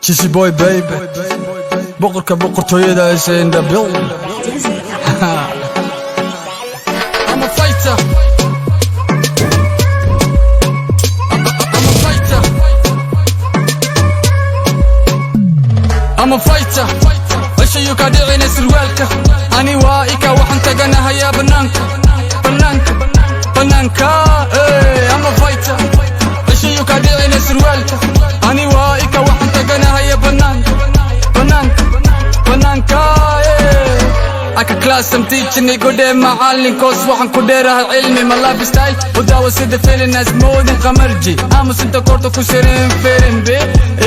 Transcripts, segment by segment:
Cheesy boy baby boqorka boqortooyada is in the building. I'm a fighter. I'm a fighter. Ashayu ka dhicina surwaalka ani waa ika waxaan taganahayaa banaanka I'm a fighter. Ashayu ka dhicina surwaalka ani waa ika waxaan taganahayaa banaanka Aka class I'm teaching igu dhee macallin koos waxaan ku dheerahay cilmi ma lifestyle wadaawa sida feeling as moodin qamarji aamusinta korta ku sireen feeling be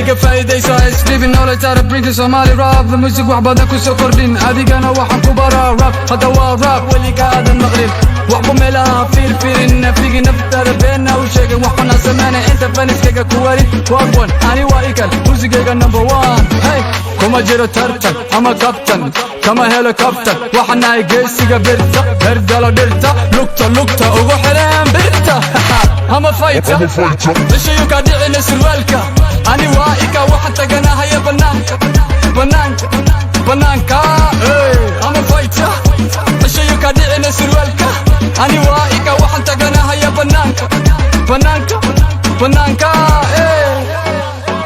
iga faa'iidayso isdhibin knowledge out of bring Somali rap the music wax badan ku soo kordhin adigana waxaan ku baraa rap hadda waa rap weligaadan maqlin waxba meelaha fiirfiirin nafigi naftaada beena u sheegin waxaan sameynay inta faniskayga ku warin wagwan ani waa ikan musigayga number 1 hey kuma jiro tartan ama captain kama helo captain waxaan nahay geesiga birta herdalo dhirta lugta ugu xireen birta I'm a fighter. Ashayu ka dhicina surwaalka ani waa ika waxaan taganahayaa banaanka I'm a fighter. Ashayu ka dhicina surwaalka ani waa ika waxaan taganahayaa banaanka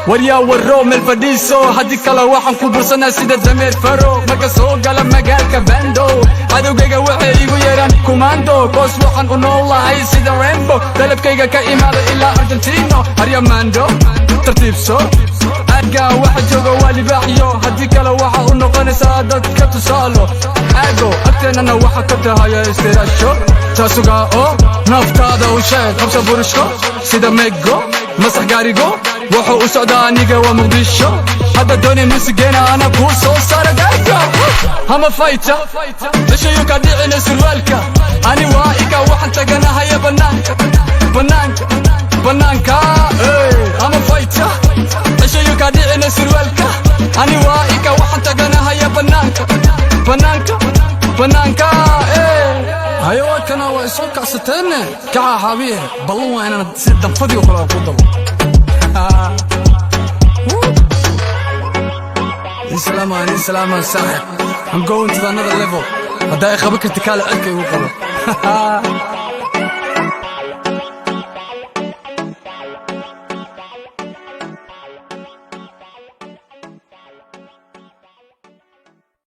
waryaa warro meel fadhiiso haddii kale waxaan ku bursanaa sida dameer faro marka soo gala magaalka bando cadowgayga waxay igu yeeraan commando koos waxaan u noolahay sida rainbow dalabkayga ka imaada ilaa Argentino aryamando tartiibso aaggaa waxa jooga waa libaaxiyo haddii kale waxa u noqonaysaa dadka tusaalo aago agteenana waxa ka tahaya istiraasho taasugaa oo naftaada u sheeg qabsa burishko sida mego masax gaarigo wuxuu u socdaa aniga waa muqdisho hadda dooni musigeena ana kuu soo saara gaarka I'm a fighter. Ashayu ka dhicina surwaalka ani waa ika waxaan taganahayaa banaanka I'm a fighter. Ashayu ka dhicina surwaalka ani waa ika waxaan taganahayaa banaanka hayo kana waa soo kacsateen kaca xabiye ballan waa inaan si danfadii kala ku dabo Islam sahib I'm going to another level hadda ay qaban karti kala arkay u qabo